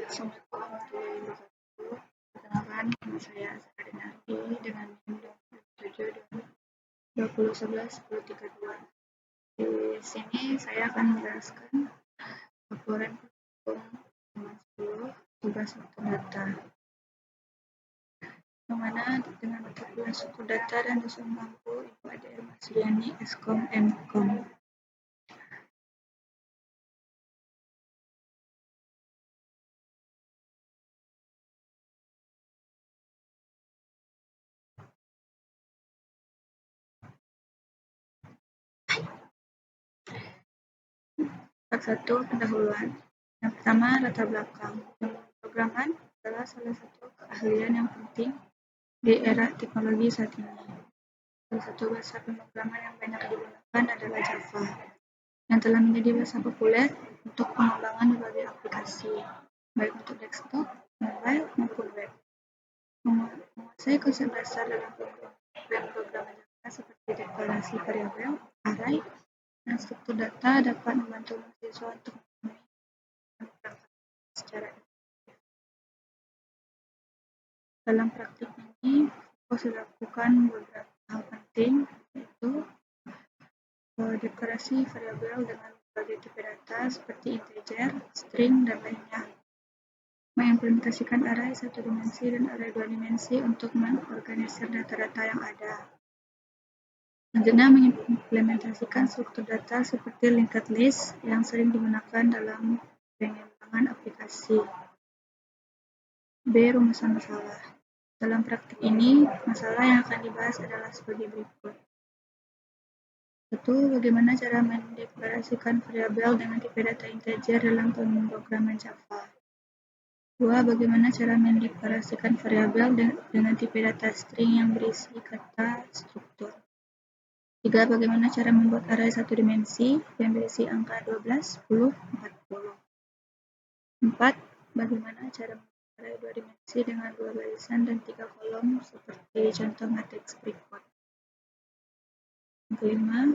Assalamualaikum warahmatullahi wabarakatuh. Perkenalkan, nama saya Azhar Dinarti dengan NIM 2017-2011-1032. Di sini saya akan menjelaskan laporan praktikum 10 tugas struktur data. Yang mana dengan tugas struktur data dan dosen mampu Ibu Ade Masliani Eskom Mkom. Bab 1 pendahuluan. Yang pertama, latar belakang. Pemrograman adalah salah satu keahlian yang penting di era teknologi saat ini. Salah satu bahasa pemrograman yang banyak digunakan adalah Java, yang telah menjadi bahasa populer untuk pengembangan berbagai aplikasi, baik untuk desktop, mobile, maupun web. Menguasai konsep dasar dalam pemrograman Java seperti deklarasi variabel, array, dan struktur data dapat membantu mahasiswa untuk memahami perangkat secara efektif. Dalam praktik ini, fokus dilakukan beberapa hal penting, yaitu deklarasi variabel dengan berbagai tipe data seperti integer, string, dan lainnya. Mengimplementasikan array satu dimensi dan array dua dimensi untuk mengorganisir data-data yang ada. Selanjutnya, mengimplementasikan struktur data seperti linked list yang sering digunakan dalam pengembangan aplikasi. B. Rumusan masalah. Dalam praktik ini, masalah yang akan dibahas adalah sebagai berikut. 1. Bagaimana cara mendeklarasikan variabel dengan tipe data integer dalam pemrograman Java. 2. Bagaimana cara mendeklarasikan variabel dengan tipe data string yang berisi kata struktur. 3. Bagaimana cara membuat array satu dimensi yang berisi angka 12, 10, 40. 4. Bagaimana cara membuat array dua dimensi dengan dua barisan dan 3 kolom seperti contoh matriks berikut. Yang kelima,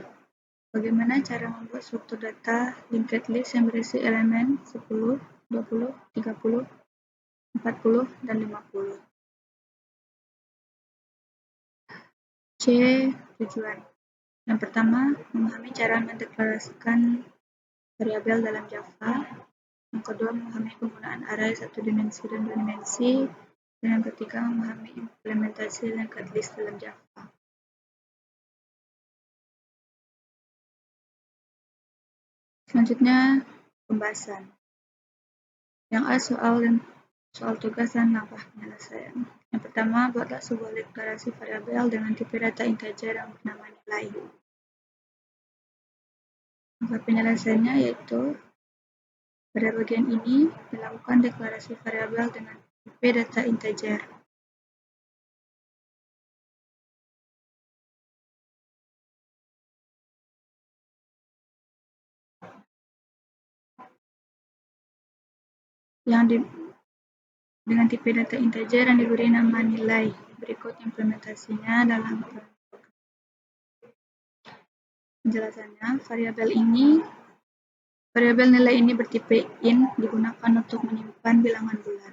bagaimana cara membuat struktur data linked list yang berisi elemen 10, 20, 30, 40, dan 50. C. Tujuan. Yang pertama, memahami cara mendeklarasikan variabel dalam Java. Yang kedua, memahami penggunaan array satu dimensi dan dua dimensi. Dan yang ketiga, memahami implementasi linked list dalam Java. Selanjutnya, pembahasan. Yang A, soal tugas dan langkah penyelesaian. Yang pertama, buatlah sebuah deklarasi variabel dengan tipe data integer yang bernama nilai. Langkah penyelesaiannya yaitu pada bagian ini dilakukan deklarasi variabel dengan tipe data integer. Dengan tipe data integer yang diberi nama nilai. Berikut implementasinya dalam program. Penjelasannya, variabel nilai ini bertipe int digunakan untuk menyimpan bilangan bulat.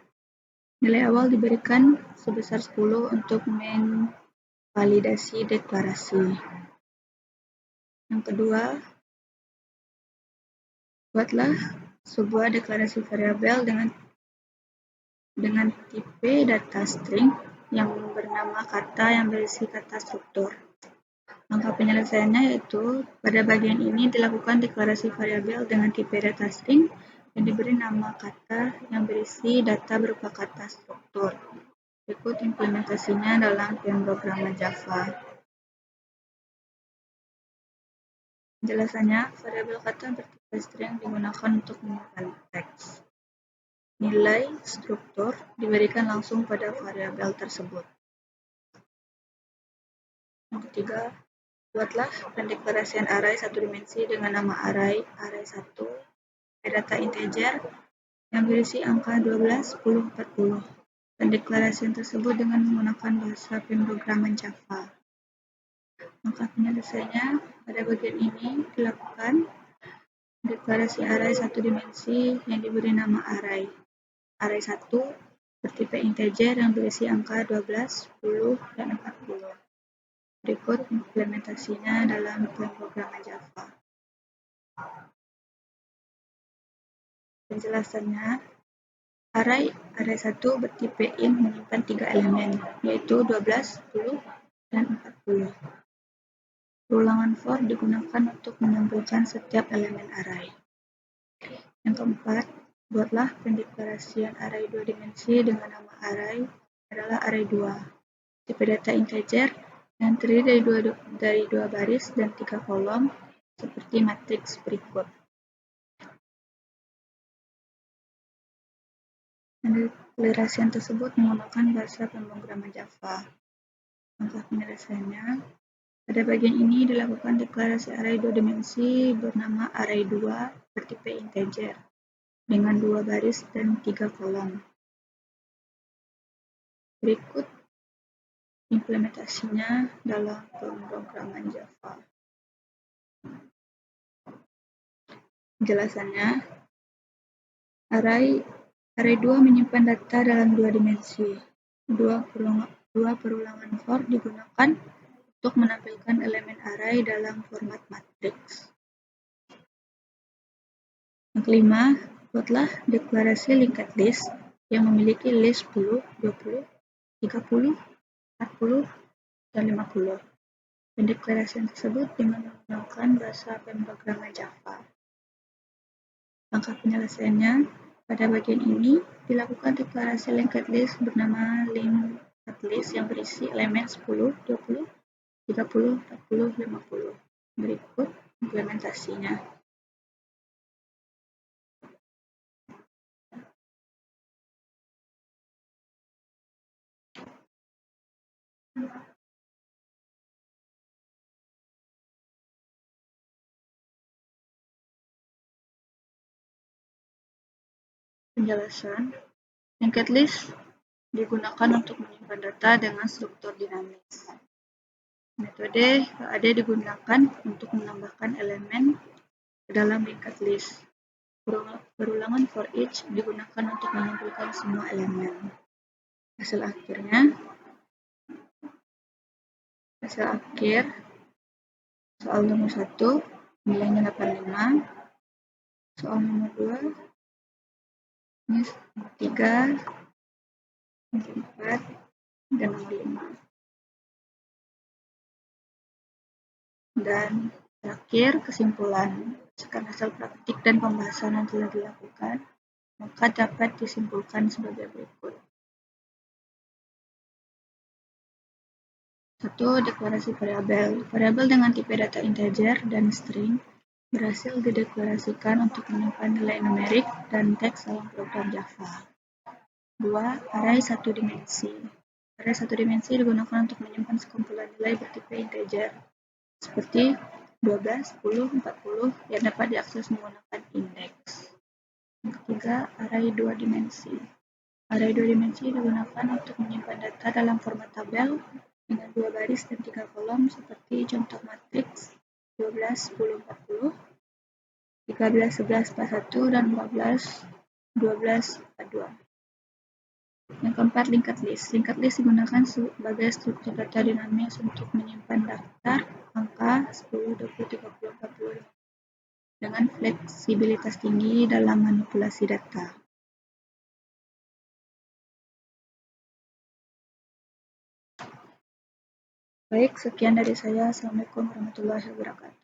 Nilai awal diberikan sebesar 10 untuk memvalidasi deklarasi. Yang kedua, buatlah sebuah deklarasi variabel dengan tipe data string yang bernama kata yang berisi kata struktur. Langkah penyelesaiannya yaitu pada bagian ini dilakukan deklarasi variabel dengan tipe data string yang diberi nama kata yang berisi data berupa kata struktur. Berikut implementasinya dalam pemrograman Java. Penjelasannya, variabel kata bertipe string digunakan untuk menyimpan teks. Nilai struktur diberikan langsung pada variabel tersebut. Yang ketiga, buatlah pendeklarasian array satu dimensi dengan nama array 1, data integer yang berisi angka 12, 10, 40. Pendeklarasian tersebut dengan menggunakan bahasa pemrograman Java. Langkah penyelesaiannya pada bagian ini dilakukan deklarasi array satu dimensi yang diberi nama array. array 1 bertipe integer yang berisi angka 12, 10, dan 40. Berikut implementasinya dalam pemrograman Java. Penjelasannya, array 1 bertipe int menyimpan 3 elemen, yaitu 12, 10, dan 40. Perulangan for digunakan untuk menampilkan setiap elemen array. Yang keempat, buatlah pendeklarasian array 2 dimensi dengan nama array adalah array 2. Tipe data integer yang terdiri dari 2 baris dan 3 kolom seperti matriks berikut. Pendeklarasian tersebut menggunakan bahasa pemrograman Java. Langkah penyelesaiannya, pada bagian ini dilakukan deklarasi array 2 dimensi bernama array 2 bertipe integer dengan 2 baris dan 3 kolom. Berikut implementasinya dalam pemrograman Java. Penjelasannya, array 2 menyimpan data dalam 2 dimensi. Dua perulangan for digunakan untuk menampilkan elemen array dalam format matriks. Yang kelima, buatlah deklarasi linked list yang memiliki list 10, 20, 30, 40, dan 50. Pendeklarasian tersebut menggunakan bahasa pemrograman Java. Langkah penyelesaiannya, pada bagian ini dilakukan deklarasi linked list bernama linked list yang berisi elemen 10, 20, 30, 40, 50. Berikut implementasinya. Penjelasan, linked list digunakan untuk menyimpan data dengan struktur dinamis. Metode LAD digunakan untuk menambahkan elemen ke dalam linked list. Perulangan for each digunakan untuk mengumpulkan semua elemen. Hasil akhir soal nomor 1 nilainya 85, soal nomor 2 ini 3, 4, dan nomor 5. Dan terakhir kesimpulan, berdasarkan hasil praktik dan pembahasan yang telah dilakukan, maka dapat disimpulkan sebagai berikut. 1. Deklarasi variabel. Variabel dengan tipe data integer dan string berhasil dideklarasikan untuk menyimpan nilai numerik dan teks dalam program Java. 2. Array 1 dimensi. Array 1 dimensi digunakan untuk menyimpan sekumpulan nilai bertipe integer, seperti 12, 10, 40 yang dapat diakses menggunakan indeks. Yang ketiga, array 2 dimensi. Array 2 dimensi digunakan untuk menyimpan data dalam format tabel dengan 2 baris dan 3 kolom seperti contoh matriks 12, 10, 40, 13, 11, 41, dan 14, 12, 42. Yang keempat, linked list. Linked list digunakan sebagai struktur data dinamis untuk menyimpan daftar angka 10, 20, 30, 40 dengan fleksibilitas tinggi dalam manipulasi data. Baik, sekian dari saya. Assalamualaikum warahmatullahi wabarakatuh.